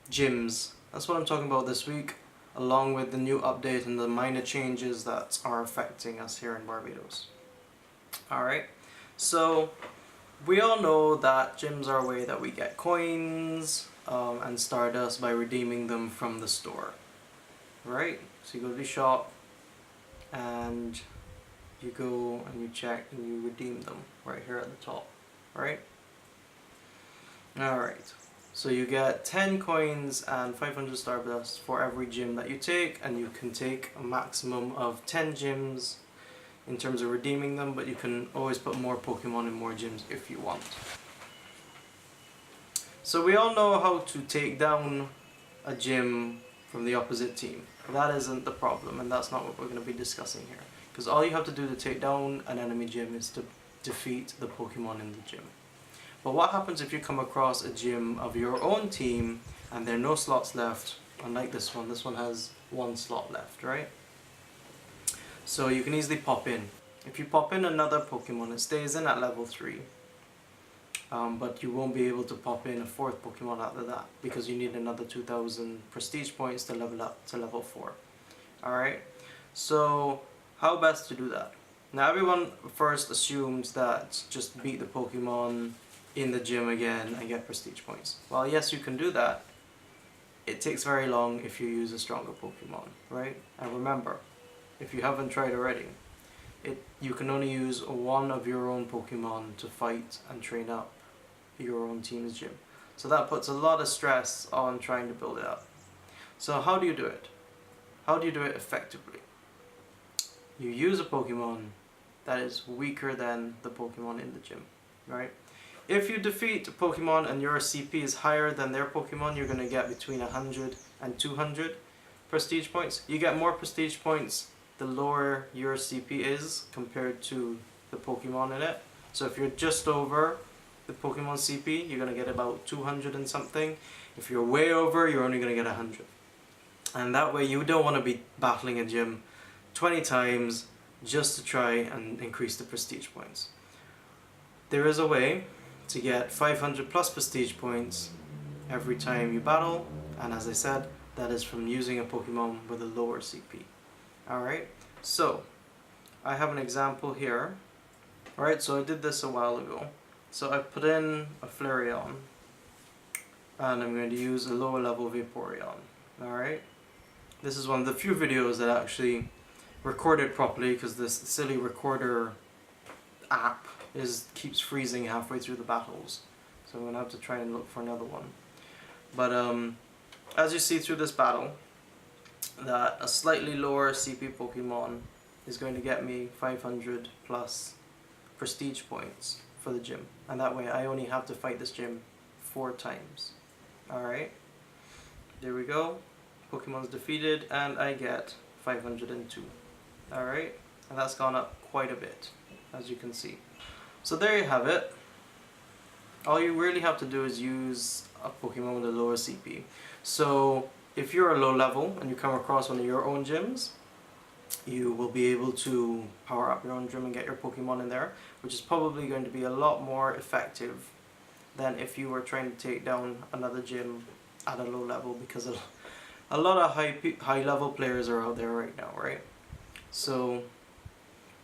gyms. That's what I'm talking about this week, along with the new update and the minor changes that are affecting us here in Barbados. Alright, so we all know that gyms are a way that we get coins and Stardust by redeeming them from the store. Right? So you go to the shop and you go and you check and you redeem them right here at the top. Right? Alright, so you get 10 coins and 500 Stardust for every gym that you take, and you can take a maximum of 10 gyms in terms of redeeming them, but you can always put more Pokemon in more gyms if you want. So we all know how to take down a gym from the opposite team. That isn't the problem, and that's not what we're going to be discussing here. Because all you have to do to take down an enemy gym is to defeat the Pokemon in the gym. But what happens if you come across a gym of your own team and there are no slots left? Unlike this one has one slot left, right? So you can easily pop in. If you pop in another Pokemon, it stays in at level 3. But you won't be able to pop in a 4th Pokemon after that, because you need another 2000 prestige points to level up to level 4. Alright, so how best to do that? Now everyone first assumes that just beat the Pokemon in the gym again and get prestige points. Well, yes, you can do that. It takes very long if you use a stronger Pokemon, right? And remember, if you haven't tried already, you can only use one of your own Pokemon to fight and train up your own team's gym. So that puts a lot of stress on trying to build it up. So how do you do it? How do you do it effectively? You use a Pokemon that is weaker than the Pokemon in the gym, right? If you defeat a Pokemon and your CP is higher than their Pokemon, you're going to get between 100 and 200 prestige points. You get more prestige points the lower your CP is compared to the Pokemon in it. So if you're just over the Pokemon CP, you're going to get about 200 and something. If you're way over, you're only going to get 100. And that way you don't want to be battling a gym 20 times just to try and increase the prestige points. There is a way to get 500 plus prestige points every time you battle, and as I said, that is from using a Pokemon with a lower CP. Alright, so I have an example here. Alright, so I did this a while ago. So I put in a Flareon, and I'm going to use a lower level Vaporeon. Alright, this is one of the few videos that actually recorded properly, because this silly recorder app keeps freezing halfway through the battles. So I'm going to have to try and look for another one. But as you see through this battle, that a slightly lower CP Pokemon is going to get me 500 plus prestige points for the gym. And that way I only have to fight this gym 4 times. Alright, there we go. Pokemon's defeated and I get 502. Alright, and that's gone up quite a bit, as you can see. So there you have it. All you really have to do is use a Pokemon with a lower CP. So if you're a low level and you come across one of your own gyms, you will be able to power up your own gym and get your Pokemon in there, which is probably going to be a lot more effective than if you were trying to take down another gym at a low level, because a lot of high level players are out there right now, right? So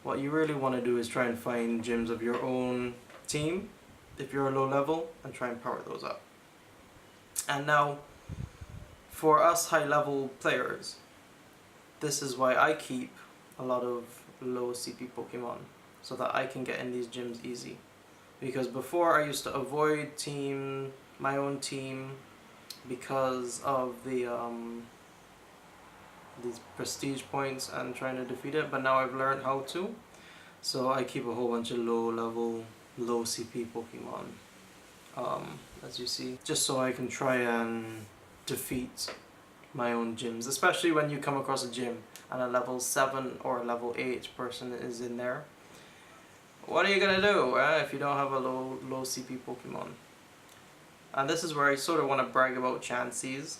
what you really want to do is try and find gyms of your own team if you're a low level and try and power those up. And now, for us high level players, this is why I keep a lot of low CP Pokemon, so that I can get in these gyms easy. Because before I used to avoid my own team because of these prestige points and trying to defeat it, but now I've learned how to. So I keep a whole bunch of low level, low CP Pokemon, as you see, just so I can try and defeat my own gyms, especially when you come across a gym and a level 7 or a level 8 person is in there. What are you gonna do if you don't have a low CP Pokemon? And this is where I sort of want to brag about Chanseys.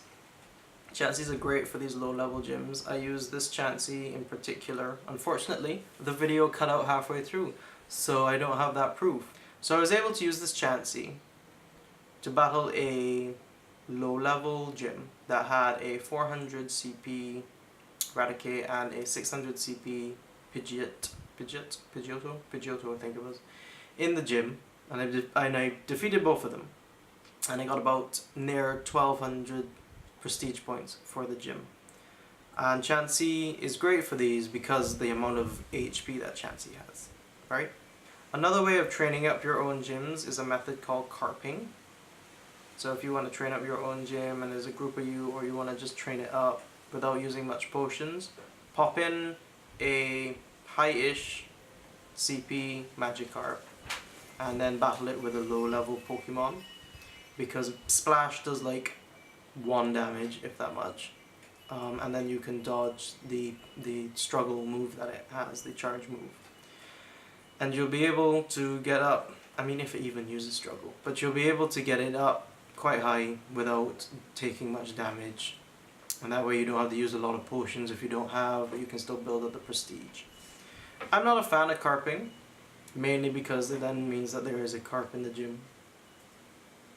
Chanseys are great for these low level gyms. I use this Chansey in particular. Unfortunately, the video cut out halfway through, so I don't have that proof. So I was able to use this Chansey to battle a low level gym that had a 400 CP Raticate and a 600 CP Pidgeotto I think it was, in the gym, and I defeated both of them, and I got about near 1200 prestige points for the gym. And Chansey is great for these because the amount of HP that Chansey has, right? Another way of training up your own gyms is a method called carping. So if you want to train up your own gym and there's a group of you, or you want to just train it up without using much potions, pop in a high-ish CP Magikarp and then battle it with a low level Pokemon, because Splash does like 1 damage, if that much, and then you can dodge the struggle move that it has, the charge move, and you'll be able to get up, I mean if it even uses struggle, but you'll be able to get it up quite high without taking much damage, and that way you don't have to use a lot of potions if you don't have, but you can still build up the prestige. I'm not a fan of carping, mainly because it then means that there is a carp in the gym,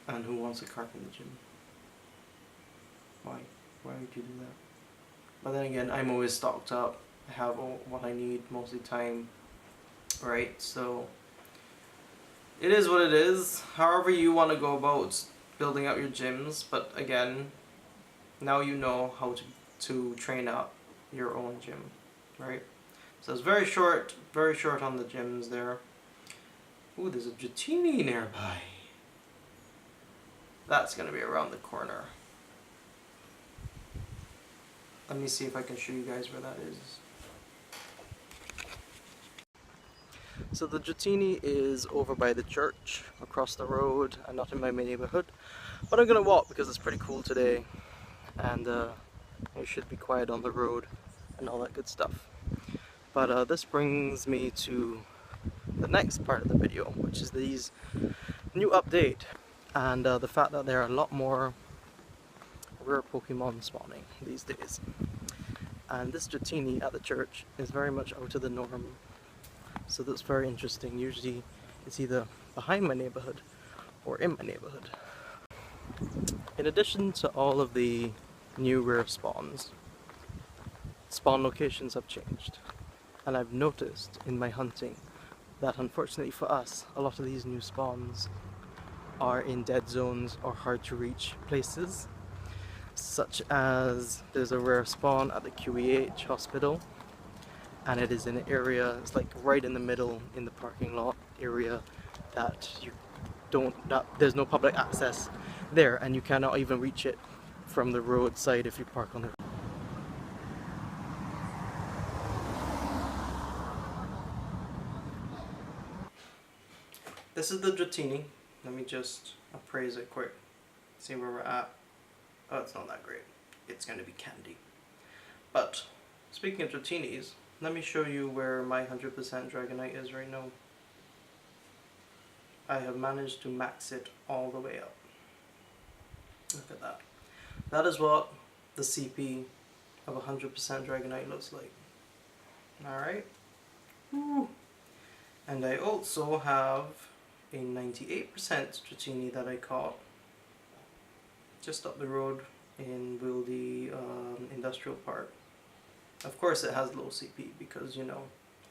and who wants a carp in the gym? Why would you do that? But then again, I'm always stocked up, I have all what I need most of the time, right? So it is what it is, however you want to go about building up your gyms, but again, now you know how to train up your own gym, right? So it's very short on the gyms there. Ooh, there's a Dratini nearby. That's gonna be around the corner. Let me see if I can show you guys where that is. So the Dratini is over by the church, across the road, and not in my neighborhood. But I'm gonna walk because it's pretty cool today, and we should be quiet on the road and all that good stuff. But this brings me to the next part of the video, which is these new update, and the fact that there are a lot more rare Pokemon spawning these days. And this Dratini at the church is very much out of the norm, so that's very interesting. Usually it's either behind my neighborhood or in my neighborhood. In addition to all of the new rare spawns, spawn locations have changed, and I've noticed in my hunting that unfortunately for us, a lot of these new spawns are in dead zones or hard to reach places, such as there's a rare spawn at the QEH hospital, and it is in an area, it's like right in the middle in the parking lot area that there's no public access there, and you cannot even reach it from the roadside if you park on the road. This is the Dratini. Let me just appraise it quick, see where we're at. Oh, it's not that great. It's going to be candy. But speaking of Dratinis, let me show you where my 100% Dragonite is right now. I have managed to max it all the way up. Look at that. That is what the CP of 100% Dragonite looks like. Alright. And I also have a 98% Dratini that I caught just up the road in Wildy Industrial Park. Of course it has low CP because, you know,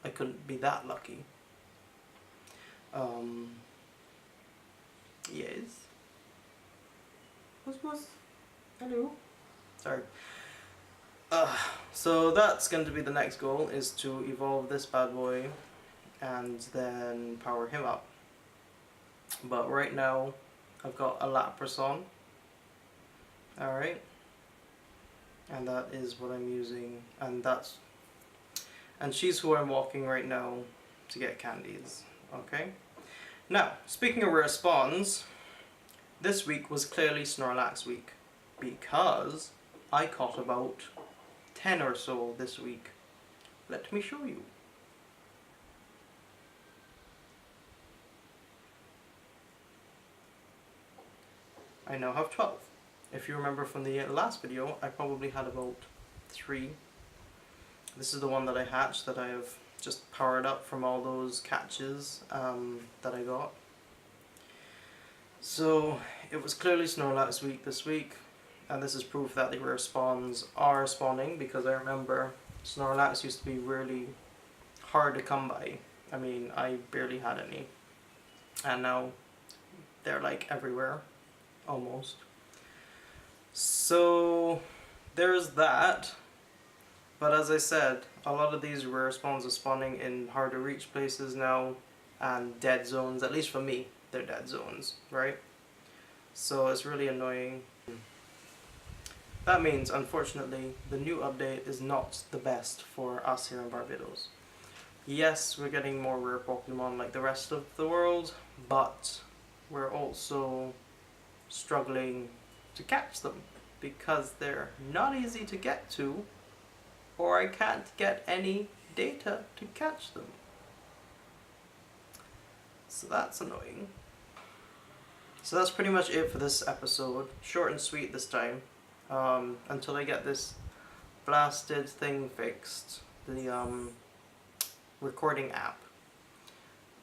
I couldn't be that lucky. Yes. What's hello? Sorry. So that's going to be the next goal, is to evolve this bad boy and then power him up. But right now I've got a Lapras on. Alright. And that is what I'm using, and she's who I'm walking right now to get candies. Okay? Now, speaking of rare spawns, this week was clearly Snorlax week, because I caught about 10 or so this week. Let me show you. I now have 12. If you remember from the last video, I probably had about 3. This is the one that I hatched, that I have just powered up from all those catches that I got. So it was clearly Snorlax week this week, and this is proof that the rare spawns are spawning, because I remember Snorlax used to be really hard to come by. I mean, I barely had any, and now they're like everywhere, almost. So there's that. But as I said, a lot of these rare spawns are spawning in hard to reach places now, and dead zones. At least for me, they're dead zones, right? So it's really annoying. That means, unfortunately, the new update is not the best for us here in Barbados. Yes, we're getting more rare Pokemon like the rest of the world, but we're also struggling to catch them because they're not easy to get to, or I can't get any data to catch them. So that's annoying. So that's pretty much it for this episode. Short and sweet this time. Until I get this blasted thing fixed, the recording app,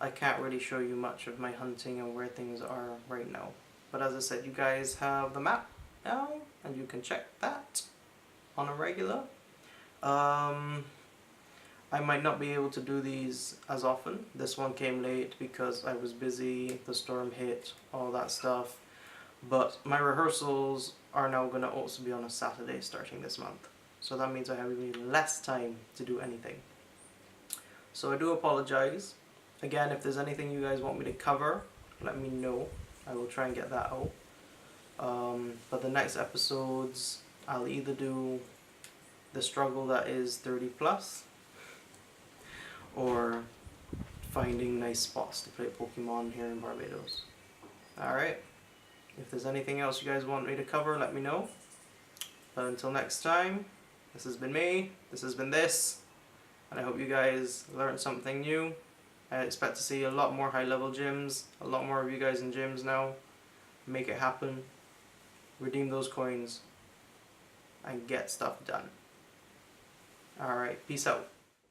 I can't really show you much of my hunting and where things are right now. But as I said, you guys have the map now, and you can check that on a regular. I might not be able to do these as often. This one came late because I was busy, the storm hit, all that stuff. But my rehearsals are now going to also be on a Saturday starting this month. So that means I have even less time to do anything. So I do apologize. Again, if there's anything you guys want me to cover, let me know. I will try and get that out. But the next episodes, I'll either do the struggle that is 30 plus, or finding nice spots to play Pokemon here in Barbados. Alright, if there's anything else you guys want me to cover, let me know. But until next time, this has been me, this has been this, and I hope you guys learned something new. I expect to see a lot more high level gyms, a lot more of you guys in gyms now. Make it happen, redeem those coins, and get stuff done. Alright, peace out.